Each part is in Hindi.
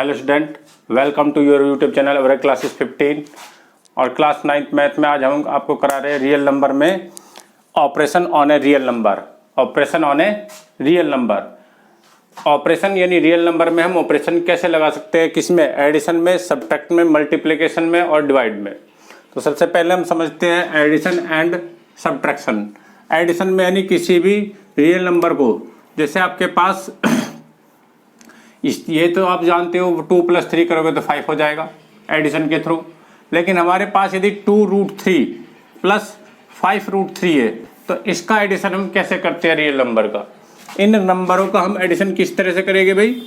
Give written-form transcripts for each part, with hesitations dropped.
Hello student, welcome to your YouTube channel our classes 15 और क्लास 9th मैथ में आज हम आपको करा रहे हैं रियल नंबर में operation on a real number. Operation on a real number, operation यानी रियल नंबर में हम ऑपरेशन कैसे लगा सकते हैं, किसमें, एडिशन में, सब्ट्रैक्ट में, मल्टीप्लिकेशन में और डिवाइड में। तो सबसे पहले हम समझते हैं एडिशन एंड सब्ट्रैक्शन। एडिशन में यानी किसी भी रियल नंबर को, जैसे आपके पास ये तो आप जानते हो 2 + 3 करोगे तो 5 हो जाएगा एडिशन के थ्रू। लेकिन हमारे पास यदि 2√3 + 5√3 है तो इसका एडिशन हम कैसे करते हैं रियल नंबर का। इन नंबरों का हम एडिशन किस तरह से करेंगे भाई।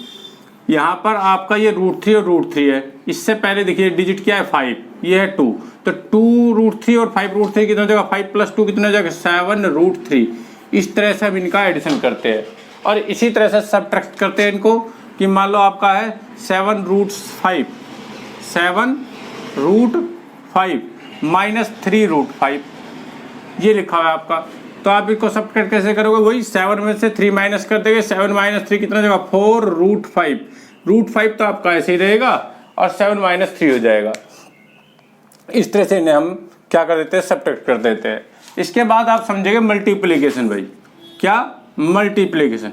यहाँ पर आपका ये √3 और √3 है, इससे पहले देखिए डिजिट क्या है 5, ये है 2, तो 2√3 और 5√3 कितना हो जाएगा, 5 + 2 कितना हो जाएगा 7√3। इस तरह से हम इनका एडिशन करते हैं और इसी तरह से सब्ट्रैक्ट करते हैं इनको कि मान लो आपका है 7√5 -3√5 ये लिखा हुआ है आपका। तो आप इसको सब्ट्रैक्ट कैसे करोगे, वही 7 में से 3 माइनस कर देंगे, 7 - 3 कितना हो जाएगा 4√5। √5 तो आपका ऐसे ही रहेगा और 7 - 3 हो जाएगा। इस तरह से इन्हें हम क्या कर देते हैं, सब्ट्रैक्ट कर देते हैं। इसके बाद आप समझेंगे मल्टीप्लिकेशन। भाई क्या मल्टीप्लिकेशन,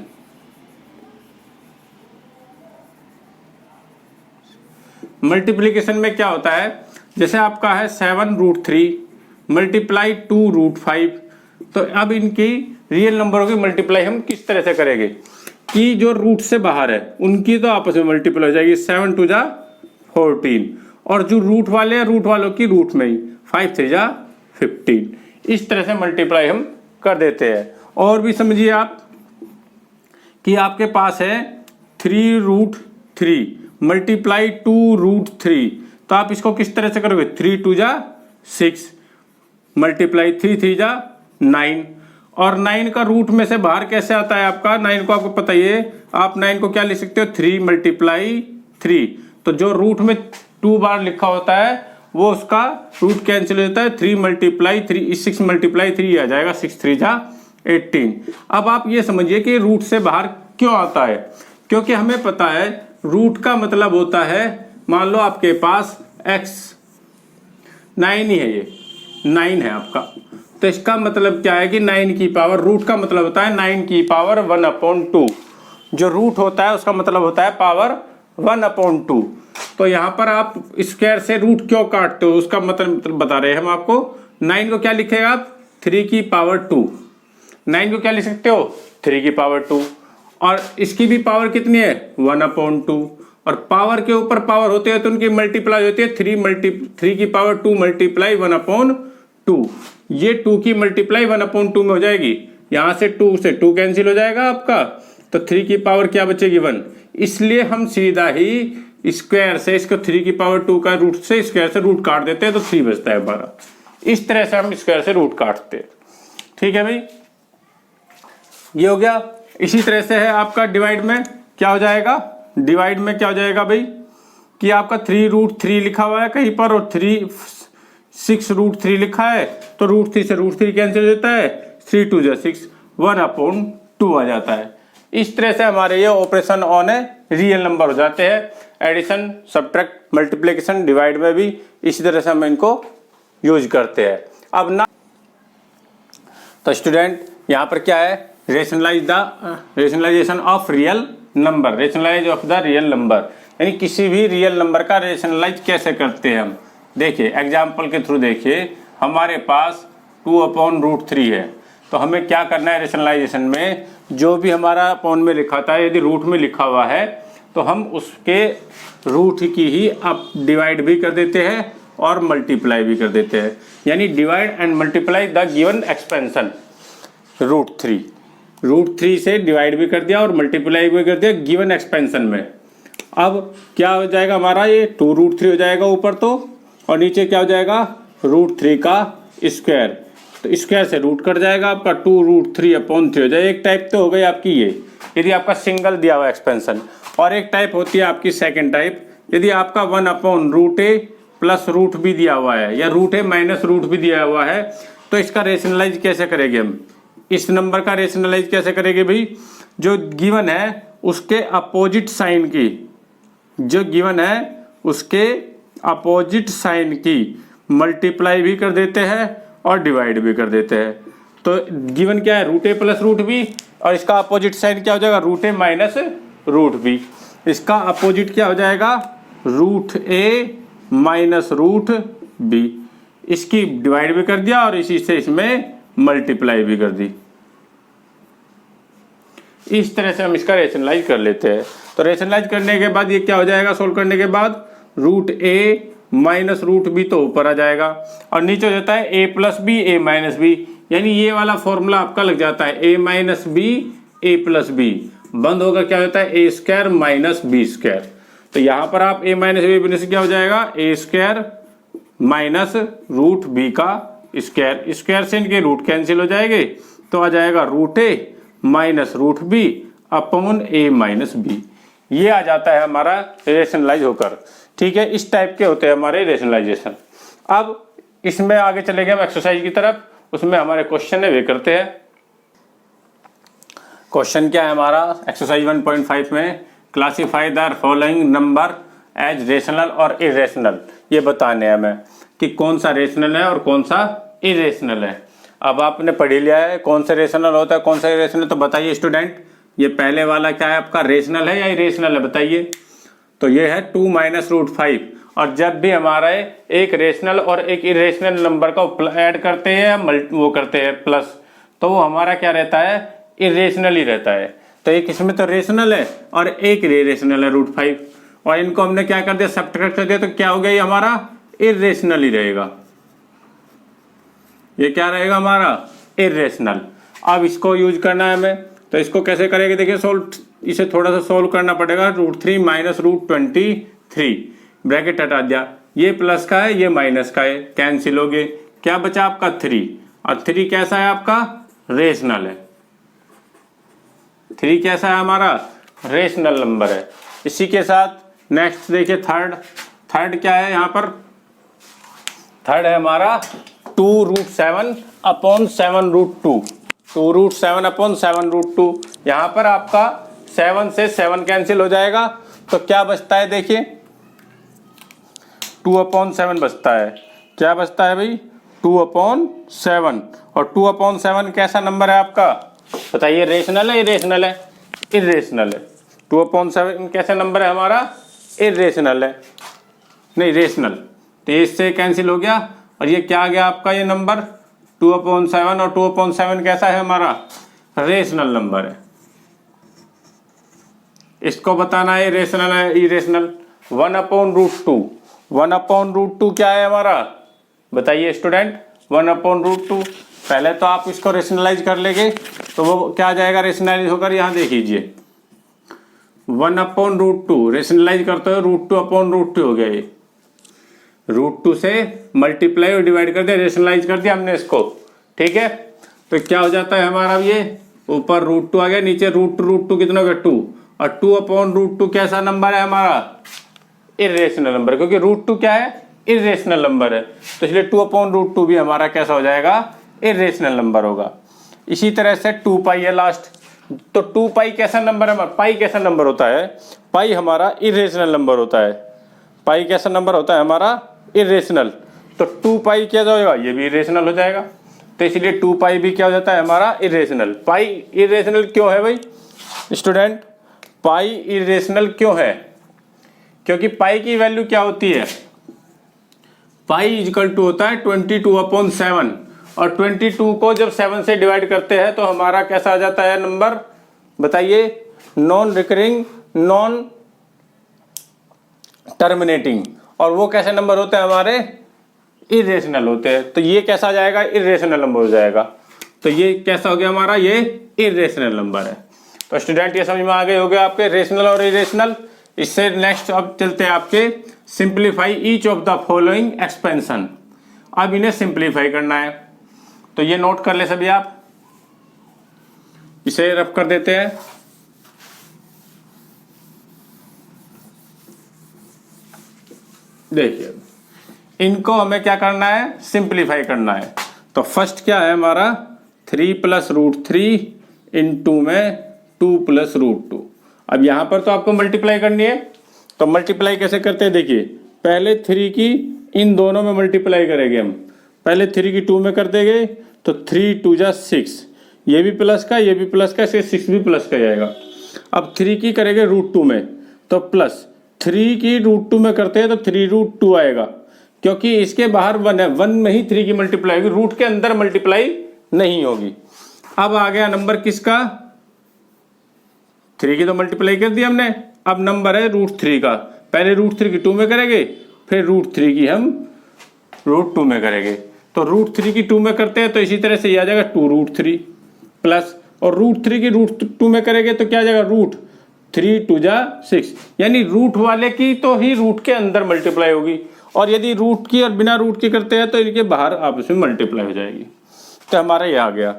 मल्टीप्लिकेशन में क्या होता है, जैसे आपका है 7√3 × 2√5। तो अब इनकी रियल नंबरों की मल्टीप्लाई हम किस तरह से करेंगे कि जो रूट से बाहर है उनकी तो आपस में मल्टीप्लाई हो जाएगी, 7 × 2 = 14 और जो रूट वाले हैं रूट वालों की रूट में ही 5 × 3 = 15। इस तरह से मल्टीप्लाई हम कर देते हैं। और भी समझिए आप कि आपके पास है 3√3 × 2√3, तो आप इसको किस तरह से करोगे, 3 × 2 = 6 × 3 × 3 = 9 और 9 का रूट में से बाहर कैसे आता है आपका, 9 को आपको पता ही है, आप 9 को क्या लिख सकते हो 3 × 3। तो जो रूट में 2 बार लिखा होता है वो उसका रूट कैंसिल हो जाता है, 3 × 3 6 × 3 आ जाएगा, 6 × 3 = 18। अब आप ये समझिए कि रूट से बाहर क्यों आता है, क्योंकि हमें पता है रूट का मतलब होता है, मान लो आपके पास x 9 ही है, ये 9 है आपका, तो इसका मतलब क्या है कि 9 की पावर, रूट का मतलब होता है 9 की पावर 1/2। जो रूट होता है उसका मतलब होता है पावर 1/2। तो यहाँ पर आप स्क्वायर से रूट क्यों काटते हो उसका मतलब बता रहे हैं हम आपको। 9 को क्या लिखेगा आप, 3 की पावर 2। 9 को क्या लिख सकते हो, 3 की पावर 2 और इसकी भी पावर कितनी है 1/2 और पावर के ऊपर पावर होते हैं तो उनकी मल्टीप्लाई होती है 3 की पावर 2 × 1/2। ये 2 की मल्टीप्लाई 1/2 में हो जाएगी, यहां से 2 से 2 कैंसिल हो जाएगा आपका, तो 3 की पावर क्या बचेगी 1। इसलिए हम सीधा ही स्क्वायर से इसको 3 की पावर 2 का रूट से स्क्वायर से रूट काट देते हैं तो 3 बचता है हमारा। इस तरह से हम स्क्वायर से रूट काटते हैं। ठीक है भाई, ये हो गया। इसी तरह से है आपका डिवाइड में क्या हो जाएगा, डिवाइड में क्या हो जाएगा भाई कि आपका 3√3 लिखा हुआ है कहीं पर और 6√3 लिखा है, तो √3 से √3 कैंसिल हो जाता है, 3 × 2 = 6, 1/2 आ जाता है। इस तरह से हमारे ये operation on a real number हो जाते हैं। एडिशन, सब्ट्रैक्ट, मल्टीप्लिकेशन, डिवाइड में भी इसी तरह से हम इनको यूज करते हैं। अब ना तो स्टूडेंट यहाँ पर क्या है, rationalisation of real number, rationalise of the real number, यानी किसी भी रियल नंबर का रेशनलाइज कैसे करते हैं हम। देखिए एग्जांपल के थ्रू देखिए, हमारे पास 2/√3 है, तो हमें क्या करना है रेशनलाइजेशन में, जो भी हमारा अपॉन में लिखा था यदि रूट में लिखा हुआ है तो हम उसके रूट की ही अब डिवाइड भी कर देते हैं और मल्टीप्लाई भी कर देते हैं, यानी divide and multiply the given expansion. √3 से डिवाइड भी कर दिया और मल्टीप्लाई भी कर दिया गिवन एक्सपेंशन में। अब क्या हो जाएगा हमारा, ये 2√3 हो जाएगा ऊपर तो, और नीचे क्या हो जाएगा √3 का स्क्वायर, तो स्क्वायर से रूट कट जाएगा आपका, 2√3/3 हो जाएगा। एक टाइप तो हो गई आपकी ये, यदि आपका सिंगल दिया हुआ एक्सपेंशन, और एक टाइप होती है आपकी सेकेंड टाइप, यदि आपका 1/√a + रूट भी दिया हुआ है या √a - रूट भी दिया हुआ है, तो इसका रेशनलाइज कैसे करेंगे हम, इस नंबर का रेशनलाइज कैसे करेंगे भाई, जो गिवन है उसके अपोजिट साइन की जो गिवन है उसके अपोजिट साइन की मल्टीप्लाई भी कर देते हैं और डिवाइड भी कर देते हैं। तो गिवन क्या है, रूट ए प्लस रूट बी, और इसका अपोजिट साइन क्या हो जाएगा, रूट ए माइनस रूट बी। इसका अपोजिट क्या हो जाएगा, रूट ए माइनस रूट बी। इसकी डिवाइड भी कर दिया और इसी से इसमें मल्टीप्लाई भी कर दी। इस तरह से हम इसका रेशनलाइज कर लेते हैं। तो रेशनलाइज करने के बाद ये क्या हो जाएगा, सोल्व करने के बाद रूट ए माइनस रूट बी तो ऊपर आ जाएगा और नीचे हो जाता है ए प्लस बी ए माइनस बी, यानी ये वाला फॉर्मूला आपका लग जाता है ए माइनस बी ए प्लस बी, बंद होकर क्या होता है ए स्क्वायर माइनस बी स्क्वायर। तो यहाँ पर आप ए माइनस बी बनने से क्या हो जाएगा, ए स्क्वायर माइनस रूट बी का स्क्वायर, स्क्वायर से इनके रूट कैंसिल हो जाएंगे तो आ जाएगा रूट ए माइनस रूट बी अपॉन ए माइनस बी। ये आ जाता है हमारा रेशनलाइज होकर। ठीक है, इस टाइप के होते हैं हमारे रेशनलाइजेशन। अब इसमें आगे चले गए हम एक्सरसाइज की तरफ, उसमें हमारे क्वेश्चन है वे करते हैं। क्वेश्चन क्या है हमारा एक्सरसाइज 1.5 में, classify the following number as rational और इरेशनल। ये बताने हैं हमें कि कौन सा रेशनल है और कौन सा इरेशनल है। अब आपने पढ़ लिया है कौन सा रेशनल होता है कौन सा इरेशनल, तो बताइए स्टूडेंट, ये पहले वाला क्या है आपका, रेशनल है या इरेशनल है, बताइए। तो ये है 2 माइनस रूट 5, और जब भी हमारा एक रेशनल और एक इरेशनल नंबर का ऐड करते हैं वो करते हैं प्लस, तो वो हमारा क्या रहता है, इरेशनल ही रहता है। तो एक इसमें तो रेशनल है और एक इरेशनल है रूट 5, और इनको हमने क्या कर दिया, सब्ट्रैक्ट कर दिया, तो क्या हो गया, ये हमारा इरेशनल ही रहेगा। ये क्या रहेगा हमारा, इरेशनल। अब इसको यूज करना है हमें, तो इसको कैसे करेंगे, देखिए सोल्व, इसे थोड़ा सा सोल्व करना पड़ेगा। रूट 3 माइनस रूट 23, ब्रैकेट हटा दिया, ये प्लस का है ये माइनस का है, कैंसिल हो गए, क्या बचा आपका 3, और 3 कैसा है आपका, रेशनल है। 3 कैसा है हमारा, रेशनल नंबर है। इसी के साथ नेक्स्ट देखिए थर्ड क्या है यहाँ पर, थर्ड है हमारा 2 root 7 upon 7 root 2, 2 root 7 upon 7 root 2। यहाँ पर आपका 7 से 7 कैंसिल हो जाएगा, तो क्या बचता है, देखिए 2 अपॉन 7 बचता है। क्या बचता है भाई, 2 अपॉन 7, और 2 अपॉन 7 कैसा नंबर है आपका, बताइए, रेशनल है इरेशनल है, इरेशनल है। 2 अपॉन 7 कैसा नंबर है हमारा, इरेशनल है, नहीं रेशनल। तो इससे कैंसिल हो गया, और ये क्या आ गया आपका, ये नंबर 2 अपॉन 7, और 2 अपॉन 7 कैसा है हमारा, रेशनल नंबर है। इसको बताना है रेशनल है irrational. 1 upon root 2, 1 upon root 2 क्या है हमारा, बताइए स्टूडेंट, 1 अपॉन रूट 2। पहले तो आप इसको रेशनलाइज कर लेंगे तो वो क्या आ जाएगा, रेशनलाइज होकर यहाँ देख लीजिए 1 अपॉन रूट 2 रेशनलाइज करते हो, रूट 2 अपॉन रूट 2 हो गया, ये रूट 2 से मल्टीप्लाई और डिवाइड कर दिया, रेशनलाइज कर दिया हमने इसको। ठीक है, तो क्या हो जाता है हमारा, ये ऊपर रूट 2 आ गया, नीचे रूट 2 कितना हो गया 2, और 2 अपॉन रूट 2 कैसा नंबर है हमारा, इरेशनल नंबर, क्योंकि रूट 2 क्या है, इरेशनल नंबर है, तो इसलिए 2 अपॉन रूट 2 भी हमारा कैसा हो जाएगा, इरेशनल नंबर होगा। इसी तरह से 2 पाई है लास्ट, तो 2 पाई कैसा नंबर है, पाई कैसा नंबर होता है, पाई हमारा इरेशनल नंबर होता है। पाई कैसा नंबर होता है हमारा, इरेशनल। तो 2 पाई क्या जाएगा, ये भी इरेशनल हो जाएगा, तो इसलिए 2 पाई भी क्या हो जाता है हमारा, इरेशनल। पाई इरेशनल क्यों है भाई स्टूडेंट, पाई इरेशनल क्यों है, क्योंकि पाई की वैल्यू क्या होती है, पाई इजकल टू होता है 22 अपॉन 7, और 22 को जब 7 से डिवाइड करते हैं तो हमारा कैसा आ जाता है नंबर, बताइए, नॉन रिकरिंग नॉन टर्मिनेटिंग, और वो कैसे नंबर होते हैं हमारे, इरेशनल होते हैं। तो ये कैसा आ जाएगा, इरेशनल नंबर हो जाएगा। तो ये कैसा हो गया हमारा, ये इरेशनल नंबर है। तो स्टूडेंट ये समझ में आ गए हो गए आपके रेशनल और इरेशनल। इससे नेक्स्ट अब चलते हैं आपके simplify each of the following expansion. अब इन्हें सिंप्लीफाई करना है, तो ये नोट कर ले सभी आप, इसे रफ कर देते हैं। देखिए इनको हमें क्या करना है, सिंप्लीफाई करना है। तो फर्स्ट क्या है हमारा, 3 प्लस रूट 3 इंटू में 2 प्लस रूट 2। अब यहां पर तो आपको मल्टीप्लाई करनी है, तो मल्टीप्लाई कैसे करते हैं, देखिए पहले 3 की इन दोनों में मल्टीप्लाई करेंगे हम। पहले 3 की 2 में कर देंगे तो 3 2 जा 6, ये भी प्लस का ये भी प्लस का, इससे 6 भी प्लस का जाएगा। अब 3 की करेंगे √2 में तो प्लस, 3 की √2 में करते हैं तो 3√2 आएगा, क्योंकि इसके बाहर 1 है, 1 में ही 3 की मल्टीप्लाई होगी, रूट के अंदर मल्टीप्लाई नहीं होगी। अब आ गया नंबर किसका, 3 की तो मल्टीप्लाई कर दी हमने, अब नंबर है √3 का। पहले √3 की 2 में करेंगे, फिर √3 की हम √2 में करेंगे। तो √3 की 2 में करते हैं तो इसी तरह से ये आ जाएगा 2√3 प्लस, और √3 की √2 में करेंगे तो क्या आ जाएगा √3 2 जा 6, यानी रूट वाले की तो ही रूट के अंदर मल्टीप्लाई होगी, और यदि रूट की और बिना रूट की करते हैं तो इनके बाहर आपस में मल्टीप्लाई हो जाएगी। तो हमारा ये आ गया,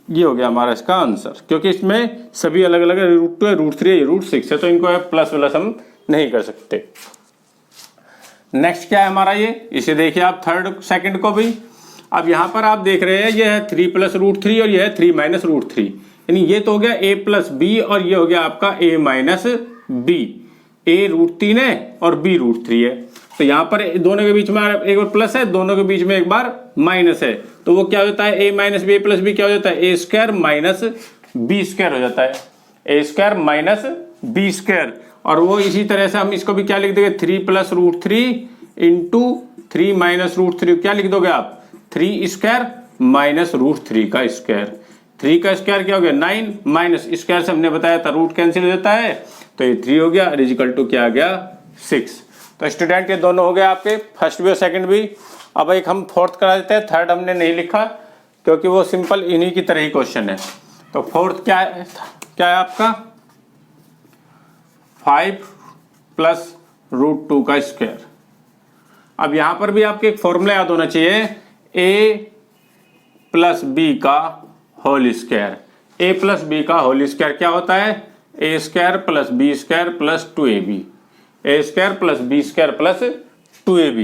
ये हो गया हमारा इसका आंसर, क्योंकि इसमें सभी अलग अलग है, √2 है, √3 है, √6 है, तो इनको प्लस प्लस हम नहीं कर सकते। नेक्स्ट क्या है हमारा ये, इसे देखिए आप थर्ड सेकंड को भी। अब यहाँ पर आप देख रहे हैं ये है 3 + √3 और ये है 3 - √3, यानी ये तो हो गया a + b और ये हो गया आपका a - b। a √3 है और b √3 है, तो यहाँ पर दोनों के बीच में एक बार प्लस है, दोनों के बीच में एक बार माइनस है, तो वो क्या हो जाता है a - b + b क्या हो जाता है a² - b² हो जाता है, a² - b²। और वो इसी तरह से हम इसको भी क्या लिख देंगे 3 + √3 × 3 - √3, क्या लिख दोगे आप 3² - √3 का स्क्वायर। 3 का स्क्वायर क्या हो गया 9, माइनस स्क्वायर से हमने बताया था रूट कैंसिल हो जाता है, तो ये 3 हो गया, इक्वल टू क्या आ गया 6। तो स्टूडेंट ये दोनों हो गए आपके, फर्स्ट भी और सेकंड भी। अब एक हम फोर्थ करा देते हैं, थर्ड हमने नहीं लिखा क्योंकि वो सिंपल इन्हीं की तरह ही क्वेश्चन है। तो फोर्थ क्या है आपका 5 + √2 का स्क्वायर। अब यहां पर भी आपके एक फॉर्मूला याद होना चाहिए, a + b का होल स्क्वायर। a + b का होल स्क्वायर क्या होता है a² + b² + 2ab, a² + b² + 2ab।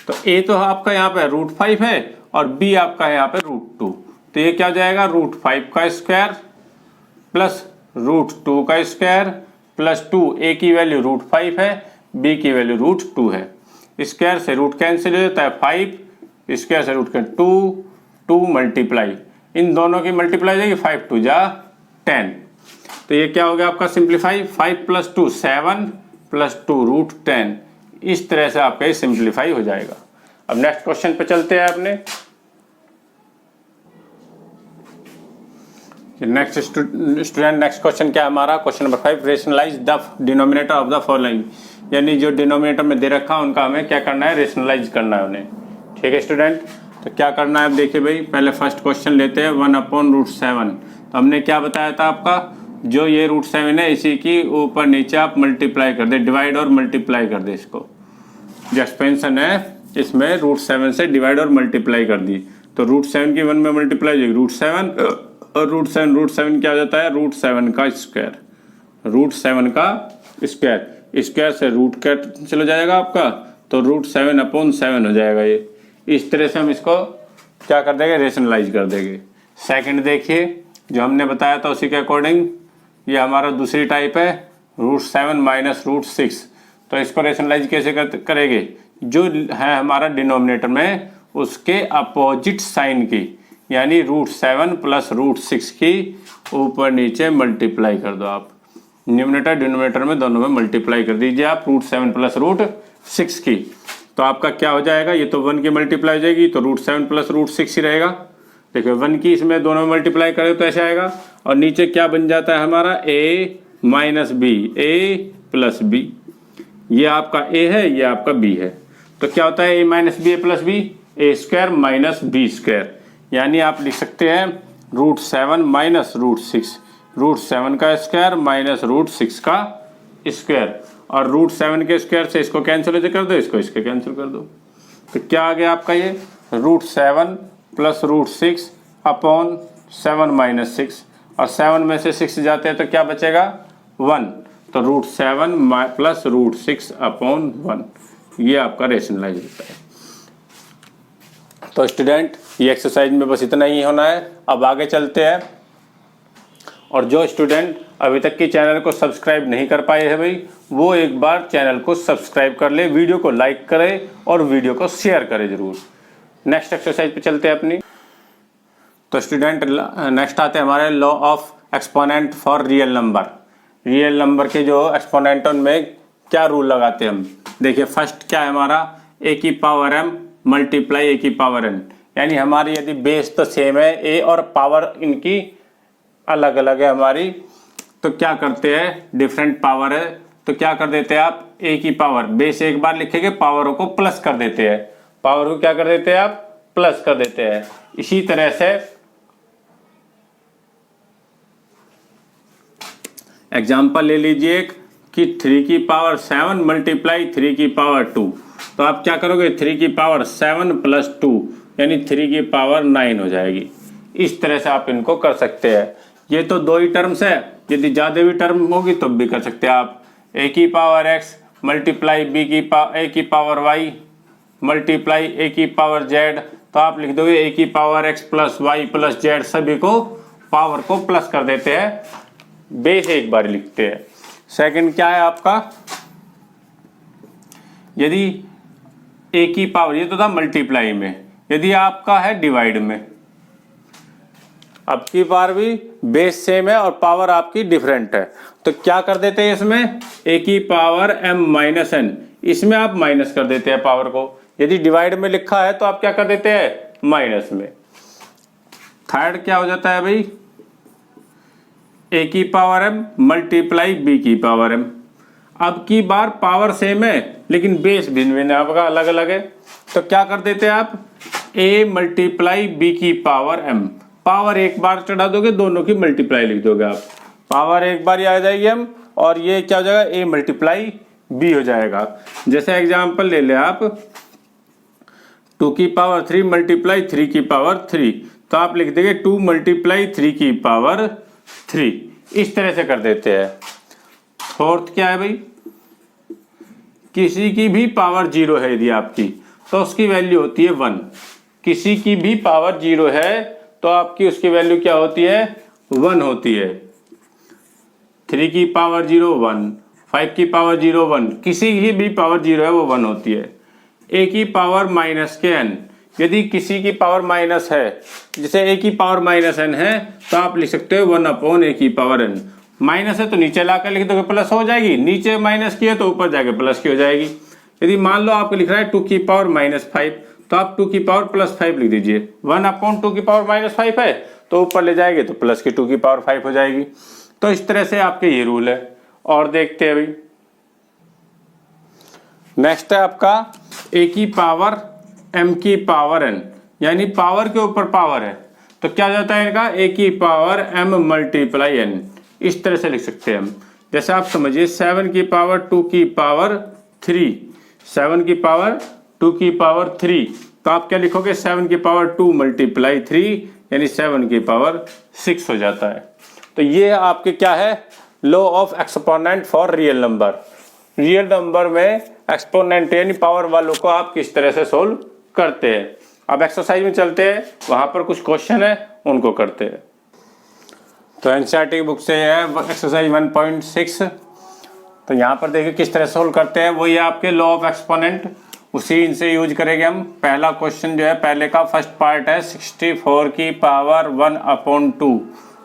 तो a तो आपका यहाँ पे √5 है और b आपका यहाँ पे √2, तो ये क्या हो जाएगा √5 का स्क्वायर प्लस √2 का स्क्वायर प्लस 2, a की वैल्यू √5 है, b की वैल्यू √2 है। स्क्वायर से रूट कैंसिल हो जाता है 5, स्क्वायर से रूट 2 मल्टीप्लाई, इन दोनों की मल्टीप्लाई जाएगी 5 2 जा 10। तो ये क्या हो गया आपका सिंप्लीफाई, 5 + 2 7 + 2 √10, इस तरह से आपका ये सिंप्लीफाई हो जाएगा। अब नेक्स्ट क्वेश्चन पे चलते हैं अपने। नेक्स्ट स्टूडेंट नेक्स्ट क्वेश्चन क्या है हमारा, question number 5, rationalise the denominator of the following, यानी जो डिनोमिनेटर में दे रखा है उनका हमें क्या करना है रेशनलाइज करना है उन्हें। ठीक है स्टूडेंट, तो क्या करना है अब देखिए भाई, पहले फर्स्ट क्वेश्चन लेते हैं 1/√7। तो हमने क्या बताया था आपका, जो ये √7 है इसी की ऊपर नीचे आप मल्टीप्लाई कर दे, डिवाइड और मल्टीप्लाई कर दे इसको, जो एक्सपेंशन है इसमें √7 से डिवाइड और मल्टीप्लाई कर दी, तो √7 की 1 में मल्टीप्लाई हो जाएगी √7 और √7 क्या हो जाता है √7 का स्क्वायर, √7 का स्क्वायर, स्क्वायर से रूट कैंसिल हो जाएगा आपका, तो √7/7 हो जाएगा। ये इस तरह से हम इसको क्या कर देंगे रेशनलाइज कर देंगे। सेकंड देखिए जो हमने बताया था उसी के अकॉर्डिंग, ये हमारा दूसरी टाइप है √7 - √6। तो इसको रेशनलाइज कैसे करेंगे, जो है हमारा डिनोमिनेटर में उसके अपोजिट साइन की, यानी √7 + √6 की ऊपर नीचे मल्टीप्लाई कर दो आप, न्यूमरेटर डिनोमिनेटर में दोनों में मल्टीप्लाई कर दीजिए आप √7 + √6 की, तो आपका क्या हो जाएगा, ये तो 1 की मल्टीप्लाई हो जाएगी तो √7 + √6 ही रहेगा। देखिए 1 की इसमें दोनों में मल्टीप्लाई करें तो ऐसे आएगा, और नीचे क्या बन जाता है हमारा a - b, a + b, ये आपका a है ये आपका b है, तो क्या होता है a - b a + b, a² - b², यानी आप लिख सकते हैं √7 - √6, √7 का स्क्वायर माइनस √6 का स्क्वायर, और √7 के स्क्वायर से इसको कैंसिल कर दो, इसको इसके कैंसिल कर दो, तो क्या आ गया आपका ये √7 + √6 अपॉन 7 - 6, और 7 में से 6 जाते हैं तो क्या बचेगा 1, तो √7 + √6 अपॉन 1, ये आपका रेशनलाइज होता है। तो स्टूडेंट ये एक्सरसाइज में बस इतना ही होना है। अब आगे चलते हैं और जो स्टूडेंट अभी तक के चैनल को सब्सक्राइब नहीं कर पाए हैं भाई, वो एक बार चैनल को सब्सक्राइब कर ले, वीडियो को लाइक करें और वीडियो को शेयर करें ज़रूर। नेक्स्ट एक्सरसाइज पे चलते हैं अपनी। तो स्टूडेंट नेक्स्ट आते हैं हमारे law of exponent for real number. Real number के जो एक्सपोनेंट उनमें क्या रूल लगाते हैं हम। देखिए फर्स्ट क्या है हमारा, ए की पावर एम मल्टीप्लाई ए की पावर एन, यानी हमारी यदि बेस तो सेम है, ए और पावर इनकी अलग अलग है हमारी, तो क्या करते हैं, डिफरेंट पावर है तो क्या कर देते हैं आप, ए की पावर, बेस एक बार लिखेंगे, पावरों को प्लस कर देते हैं, पावर को क्या कर देते हैं आप, प्लस कर देते हैं। इसी तरह से एग्जाम्पल ले लीजिए कि 3 की पावर 7 मल्टीप्लाई 3 की पावर 2, तो आप क्या करोगे, 3 की पावर 7 प्लस 2 यानी 3 की पावर 9 हो जाएगी। इस तरह से आप इनको कर सकते हैं। ये तो दो ही टर्म्स है, यदि ज़्यादा भी टर्म होगी तो भी कर सकते हैं आप। ए की पावर एक्स मल्टीप्लाई ए की पावर वाई मल्टीप्लाई ए की जेड जेड, तो आप लिख दोगे ए की power x plus y plus z, सभी को पावर को प्लस कर देते हैं, बेस एक बार लिखते हैं। सेकंड क्या है आपका, यदि ए की पावर, ये तो था मल्टीप्लाई में, यदि आपका है डिवाइड में, अब की बार भी बेस सेम है और पावर आपकी डिफरेंट है, तो क्या कर देते हैं इसमें, ए की पावर m माइनस एन, इसमें आप माइनस कर देते हैं पावर को। यदि डिवाइड में लिखा है तो आप क्या कर देते हैं, माइनस में। थर्ड क्या हो जाता है भाई, ए की पावर m मल्टीप्लाई बी की पावर m, अब की बार पावर सेम है लेकिन बेस भिन्न भिन्न आपका अलग अलग है, तो क्या कर देते हैं आप, a मल्टीप्लाई बी की पावर m, पावर एक बार चढ़ा दोगे, दोनों की मल्टीप्लाई लिख दोगे आप, पावर एक बार आ जाएगी m और ये क्या हो जाएगा, a मल्टीप्लाई b हो जाएगा। जैसे एग्जांपल ले ले आप, 2 की पावर 3 मल्टीप्लाई 3 की पावर 3, तो आप लिख देंगे 2 मल्टीप्लाई 3 की पावर 3, इस तरह से कर देते हैं। फोर्थ क्या है भाई, किसी की भी पावर 0 है यदि आपकी, तो उसकी वैल्यू होती है 1, किसी की भी पावर 0 है तो आपकी उसकी वैल्यू क्या होती है, 1 होती है। 3 की पावर 0 1, 5 की पावर 0 1, किसी की भी पावर 0 है वो 1 होती है। ए की पावर माइनस के एन, यदि किसी की पावर माइनस है, जैसे ए की पावर माइनस एन है, तो आप लिख सकते हो 1 अपॉन ए की पावर एन। माइनस है तो नीचे लाकर लिख दोगे प्लस हो जाएगी, नीचे माइनस की है तो ऊपर जाके प्लस की हो जाएगी। यदि मान लो आपको लिख रहा है 2 की पावर माइनस 5, तो आप 2 की पावर प्लस 5 लिख दीजिए। 1 अपॉन 2 की पावर माइनस 5 है तो ऊपर ले जाएंगे तो प्लस की 2 की पावर 5 हो जाएगी। तो इस तरह से आपके ये रूल है। और देखते हैं भाई, नेक्स्ट है आपका ए की पावर एम की पावर एन, यानी पावर के ऊपर पावर है, तो क्या जाता है इनका, ए की पावर एम मल्टीप्लाई एन, इस तरह से लिख सकते हैं हम। जैसे आप समझिए 7 की पावर 2 की पावर 3, 7 की पावर 2 की पावर 3, तो आप क्या लिखोगे, 7 की पावर 2 मल्टीप्लाई 3 यानी 7 की पावर 6 हो जाता है। तो ये आपके क्या है, law of exponent for real number. Real number में एक्सपोनेंट यानी पावर वालों को आप किस तरह से सोल्व करते हैं। अब एक्सरसाइज में चलते हैं, वहां पर कुछ क्वेश्चन है उनको करते हैं। तो एनसीईआरटी बुक से है एक्सरसाइज 1.6, तो यहाँ पर देखिए किस तरह सोल्व करते हैं। वही है आपके लॉ ऑफ एक्सपोनेंट, उसी इनसे यूज करेंगे हम। पहला क्वेश्चन जो है, पहले का फर्स्ट पार्ट है 64 की पावर 1 अपॉन 2,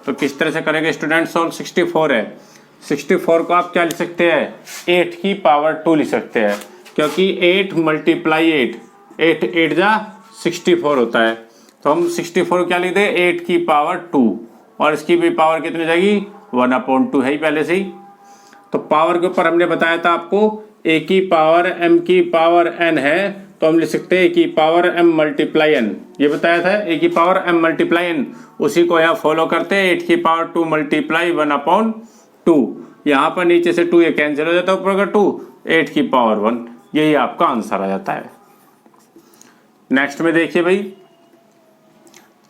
तो किस तरह से करेंगे स्टूडेंट सोल्व। 64 है, 64 को आप क्या लिख सकते हैं, 8 की पावर 2 लिख सकते हैं, क्योंकि 8 मल्टीप्लाई 8 8 जा 64 होता है, तो हम 64 क्या लिखते हैं, 8 की पावर 2, और इसकी भी पावर कितनी जाएगी, 1 अपॉन 2 है ही पहले से ही। तो पावर के ऊपर हमने बताया था आपको, ए की पावर एम की पावर एन है, तो हम लिख सकते हैं ए की पावर एम मल्टीप्लाई एन, ये बताया था ए की पावर एम मल्टीप्लाई एन, उसी को यहाँ फॉलो करते हैं। 8 की पावर 2 मल्टीप्लाई 1 अपॉन 2, यहाँ पर नीचे से 2 ये कैंसिल हो जाता है, ऊपर का 2, 8 की पावर 1, यही आपका आंसर आ जाता है। नेक्स्ट में देखिए भाई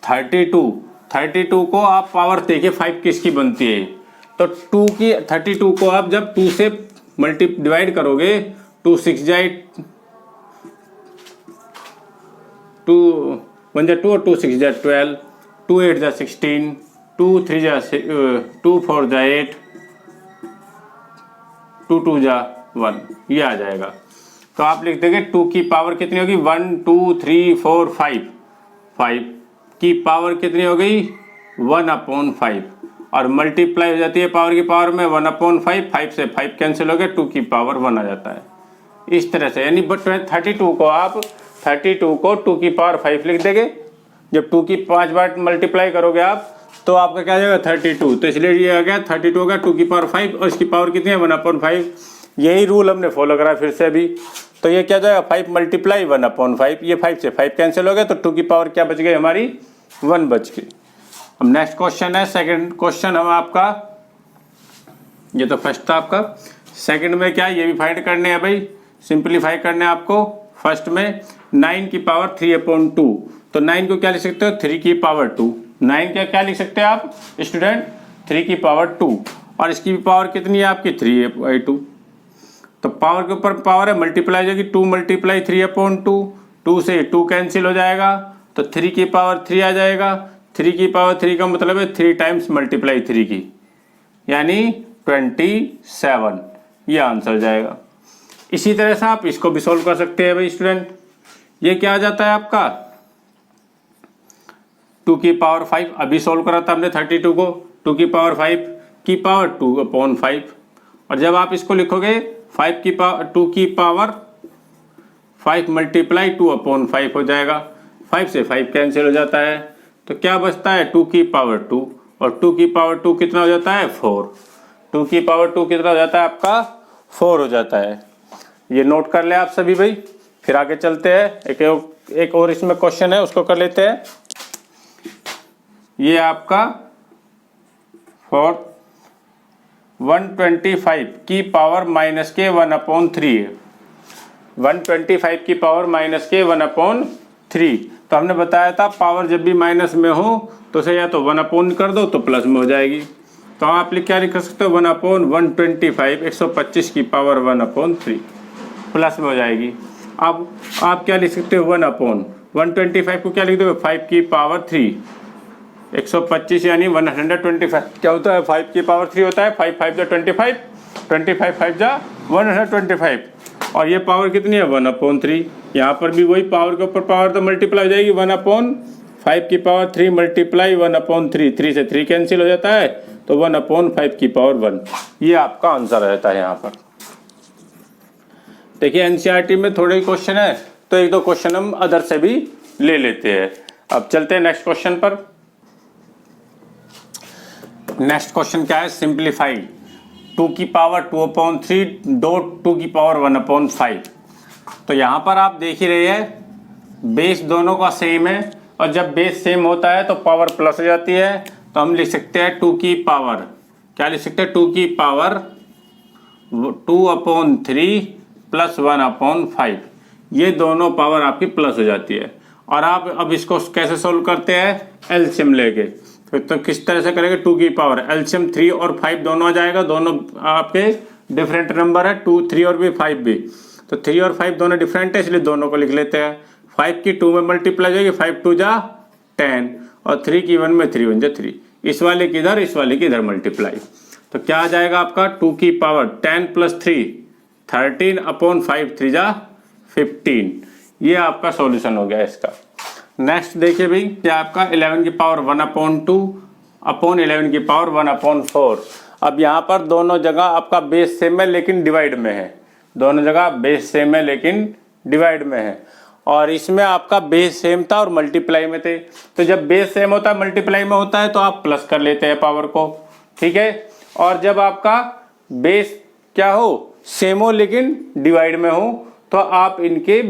32 को आप पावर देखिए 5 किसकी बनती है, तो 2 की 32 को आप जब 2 से डिवाइड करोगे, 2 6 जाए 2 1 जा 2 और 2 6 जा 12, 2 8 जा 16, 2 3 जा 2 4 जा 8, 2 2 जा 1, ये आ जाएगा। तो आप लिख देंगे 2 की पावर कितनी होगी 1 2 3 4 5, 5 की पावर कितनी हो गई 1/5 और मल्टीप्लाई हो जाती है पावर की पावर में 1/5, 5 से 5 कैंसिल हो गया, 2 की पावर 1 आ जाता है। इस तरह से यानी 32 को आप 32 को 2 की पावर 5 लिख देंगे। जब 2 की 5 बार मल्टीप्लाई करोगे आप तो आपका क्या आ जाएगा 32। तो इसलिए ये आ गया 32 हो गया 2 की पावर 5 और इसकी पावर कितनी है 1/5। यही रूल हमने फॉलो करा फिर से अभी। तो ये क्या जाएगा 5 मल्टीप्लाई 1/5, ये 5 से 5 कैंसिल हो गया तो 2 की पावर क्या बच गई हमारी 1 बच गई। अब नेक्स्ट क्वेश्चन है सेकंड क्वेश्चन हम आपका, ये तो फर्स्ट था आपका, सेकंड में क्या ये भी फाइंड करने हैं भाई, सिंप्लीफाई करने हैं आपको। फर्स्ट में 9 की पावर 3/2, तो 9 को क्या लिख सकते हो 3 की पावर 2, 9 का क्या लिख सकते हैं आप स्टूडेंट 3 की पावर 2 और इसकी भी पावर कितनी है आपकी 3/2। तो पावर के ऊपर पावर है मल्टीप्लाई हो जाएगी 2 मल्टीप्लाई 3/2, 2 से 2 कैंसिल हो जाएगा तो 3 की पावर 3 आ जाएगा। 3 की पावर 3 का मतलब है 3 टाइम्स मल्टीप्लाई 3 की यानी 27, ये आंसर जाएगा। इसी तरह से आप इसको भी सोल्व कर सकते हैं भाई स्टूडेंट। ये क्या आ जाता है आपका 2 की पावर 5, अभी सोल्व करा था हमने 32 को, 2 की पावर 5 की पावर 2/5 और जब आप इसको लिखोगे 5 की पावर 2 की पावर 5 मल्टीप्लाई 2/5 हो जाएगा। 5 से 5 कैंसिल हो जाता है तो क्या बचता है 2 की पावर 2 और 2 की पावर 2 कितना हो जाता है 4, 2 की पावर 2 कितना हो जाता है आपका 4 हो जाता है। ये नोट कर ले आप सभी भाई। फिर आगे चलते हैं, एक और इसमें क्वेश्चन है उसको कर लेते हैं। ये आपका 125 की पावर -k 1/3 है। 125 की पावर -k 1/3, तो हमने बताया था पावर जब भी माइनस में हो तो उसे या तो 1 कर दो तो प्लस में हो जाएगी। तो आप क्या लिख सकते हो 1/125 125 की पावर 1/3 प्लस में हो जाएगी। अब आप क्या लिख सकते हो 1/125 को क्या लिख दोगे 5 की पावर 3, 125 यानी 125 क्या होता है 5 की पावर 3 होता है, 5 5 जा 25, 25 5 जा 125 और ये पावर कितनी है 1/3। यहाँ पर भी वही पावर के ऊपर पावर तो मल्टीप्लाई हो जाएगी 1/5 की पावर 3 मल्टीप्लाई 1/3, 3 से 3 कैंसिल हो जाता है तो 1/5 की पावर 1, ये आपका आंसर रहता है। यहाँ पर देखिए एनसीईआरटी में थोड़े क्वेश्चन है तो एक दो क्वेश्चन हम अदर से भी ले लेते हैं। अब चलते हैं नेक्स्ट क्वेश्चन पर। नेक्स्ट क्वेश्चन क्या है सिंप्लीफाइड 2 की पावर 2/3 डॉट 2 की पावर 1/5। तो यहाँ पर आप देख ही रहे हैं बेस दोनों का सेम है और जब बेस सेम होता है तो पावर प्लस हो जाती है। तो हम लिख सकते हैं 2 की पावर, क्या लिख सकते हैं 2 की पावर 2/3 प्लस 1/5, ये दोनों पावर आपकी प्लस हो जाती है। और आप अब इसको कैसे सोल्व करते हैं एलसीएम लेके, तो किस तरह से करेंगे 2 की पावर एलसीएम 3 और 5 दोनों आ जाएगा, दोनों आपके डिफरेंट नंबर है 2 3 और भी 5 भी, तो 3 और 5 दोनों डिफरेंट है इसलिए दोनों को लिख लेते हैं। 5 की 2 में मल्टीप्लाई जाएगी 5 2 जा 10 और 3 की 1 में 3 1 जा 3, इस वाले की इधर इस वाले की इधर मल्टीप्लाई, तो क्या आ जाएगा आपका 2 की पावर 10 प्लस 3 13/5 3 जा 15, ये आपका सॉल्यूशन हो गया इसका। नेक्स्ट देखिए भाई क्या आपका 11 की पावर 1/2 अपॉन 11 की पावर 1/4। अब यहाँ पर दोनों जगह आपका बेस सेम है लेकिन डिवाइड में है, दोनों जगह बेस सेम है लेकिन डिवाइड में है और इसमें आपका बेस सेम था और मल्टीप्लाई में थे। तो जब बेस सेम होता है मल्टीप्लाई में होता है तो आप प्लस कर लेते हैं पावर को, ठीक है। और जब आपका बेस क्या हो सेम हो लेकिन डिवाइड में हो तो आप इनके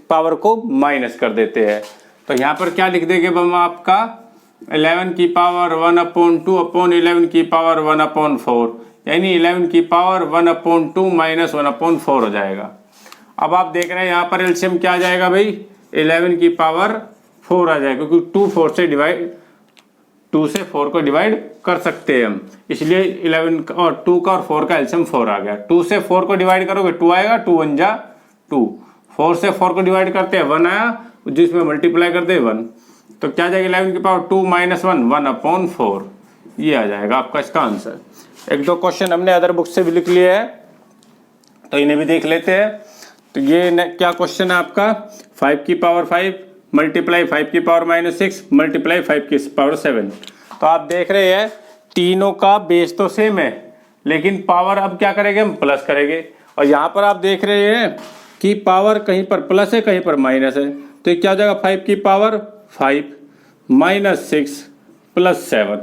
पावर को माइनस कर देते हैं। तो यहाँ पर क्या लिख देंगे हम आपका 11 की पावर 1/2 अपॉन 11 की पावर 1/4 यानी 11 की पावर 1/2 माइनस 1/4 हो जाएगा। अब आप देख रहे हैं यहाँ पर एलसीएम क्या आ जाएगा भाई 11 की पावर 4 आ जाएगा क्योंकि 2 से 4 को डिवाइड कर सकते हैं हम, इसलिए 11 और 2 का और 4 का एलसीएम 4 आ गया। 2 से 4 को डिवाइड करोगे 2 आएगा, 2 1 जा 2, 4 से 4 को डिवाइड करते हैं 1 आया, जिसमें मल्टीप्लाई करते हैं 1, तो क्या जाएगा 11 की पावर 2 माइनस 1 1/4, ये आ जाएगा आपका इसका आंसर। एक दो क्वेश्चन हमने अदर बुक से भी लिख लिए हैं, तो इन्हें भी देख लेते हैं। तो ये क्या क्वेश्चन है आपका, 5 की पावर 5 मल्टीप्लाई 5 की पावर -6 मल्टीप्लाई 5 की पावर 7। तो आप देख रहे हैं तीनों का बेस तो सेम है, लेकिन पावर अब क्या करेंगे हम, प्लस करेंगे। और यहाँ पर आप देख रहे हैं कि पावर कहीं पर प्लस है कहीं पर माइनस है, तो ये क्या हो जाएगा 5 की पावर 5 -6 + 7,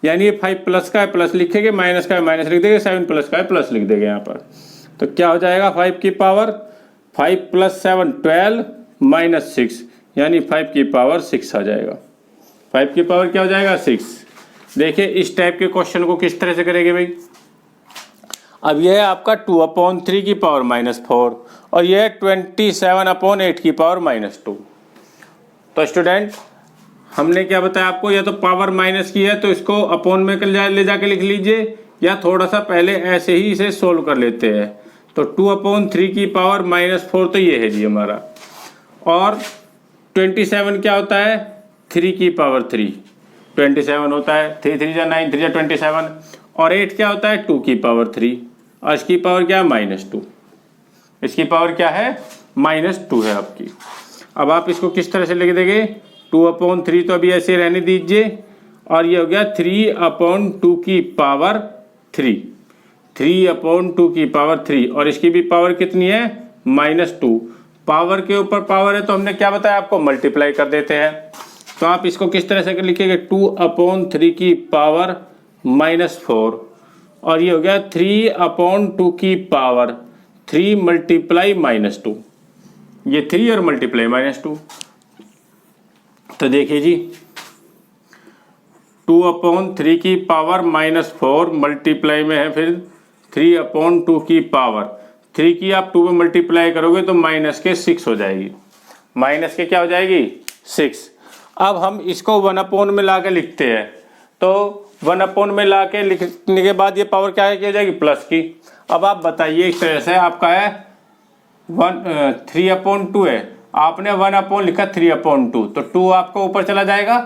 यानी ये 5 प्लस का है प्लस लिखेंगे, माइनस का है माइनस लिख देंगे, 7 प्लस का है प्लस लिख देंगे यहाँ पर। तो क्या हो जाएगा 5 की पावर 5 + 7 12 -6, यानी 5 की पावर 6 आ जाएगा। 5 की पावर क्या हो जाएगा 6। देखिए इस टाइप के क्वेश्चन को किस तरह से करेंगे भाई। अब यह है आपका 2/3 की पावर -4 और यह है 27/8 की पावर -2। तो स्टूडेंट हमने क्या बताया आपको, या तो पावर माइनस की है तो इसको अपॉन में ले जाके लिख लीजिए, या थोड़ा सा पहले ऐसे ही इसे सोल्व कर लेते हैं। तो 2/3 की पावर -4 तो ये है जी हमारा, और 27 क्या होता है 3 की पावर 3, 27 होता है 3 3 जा 9 3 जा 27, और 8 क्या होता है 2 की पावर 3, और इसकी पावर क्या है -2, इसकी पावर क्या है -2 है आपकी। अब आप इसको किस तरह से लिख देंगे, 2/3 तो अभी ऐसे रहने दीजिए, और ये हो गया 3/2 की पावर 3, 3/2 की पावर 3, और इसकी भी पावर कितनी है -2। पावर के ऊपर पावर है तो हमने क्या बताया आपको, मल्टीप्लाई कर देते हैं। तो आप इसको किस तरह से लिखेंगे, 2/3 की पावर -4, और ये हो गया 3/2 की पावर 3 मल्टीप्लाई -2, ये 3 और मल्टीप्लाई -2। तो देखिए जी 2/3 की पावर -4 मल्टीप्लाई में है फिर 3/2 की पावर 3 की आप 2 में मल्टीप्लाई करोगे तो माइनस के 6 हो जाएगी, माइनस के क्या हो जाएगी 6। अब हम इसको 1/, में ला के लिखते हैं, तो 1/, में ला के लिखने के बाद ये पावर क्या है की हो जाएगी प्लस की। अब आप बताइए इस तरह से आपका है 3/2 है, आपने 1/ लिखा 3/2, तो 2 आपको ऊपर चला जाएगा,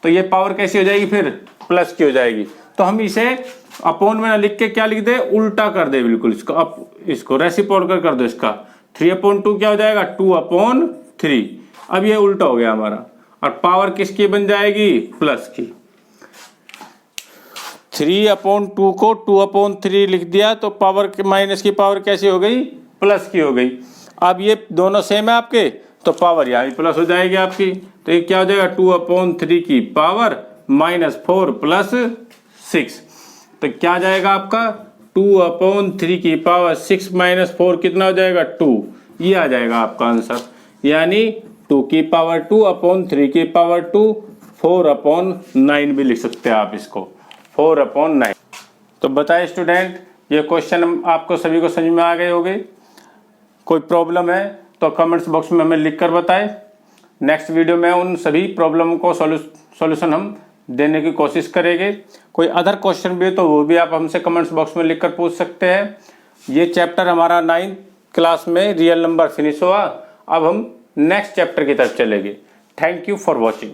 तो ये पावर कैसी हो जाएगी फिर प्लस की हो जाएगी। तो हम इसे अपॉन में ना लिख के क्या लिख दे, उल्टा कर दे बिल्कुल इसको, अब इसको रेसिप्रोकल कर दो इसका, 3/2 क्या हो जाएगा 2/3। अब ये उल्टा हो गया हमारा, और पावर किसकी बन जाएगी प्लस की। 3/2 को 2/3 लिख दिया तो पावर माइनस की पावर कैसी हो गई, प्लस की हो गई। अब ये दोनों सेम है आपके, तो पावर यहाँ भी प्लस हो जाएगी आपकी, तो ये क्या हो जाएगा 2/3 की पावर -4 + 6। तो क्या आ जाएगा आपका 2/3 की पावर 6 - 4 कितना हो जाएगा 2, ये आ जाएगा आपका आंसर। यानी 2 की पावर 2/3 की पावर 2, 4/9 भी लिख सकते हैं आप इसको, 4/9। तो बताए स्टूडेंट ये क्वेश्चन आपको सभी को समझ में आ गए होंगे। कोई प्रॉब्लम है तो कमेंट्स बॉक्स में हमें लिख कर बताएं। नेक्स्ट वीडियो में उन सभी प्रॉब्लम को सॉल्यूशन हम देने की कोशिश करेंगे। कोई अदर क्वेश्चन भी है तो वो भी आप हमसे कमेंट्स बॉक्स में लिखकर पूछ सकते हैं। ये चैप्टर हमारा 9th क्लास में रियल नंबर फिनिश हुआ, अब हम नेक्स्ट चैप्टर की तरफ चलेंगे। Thank you for watching.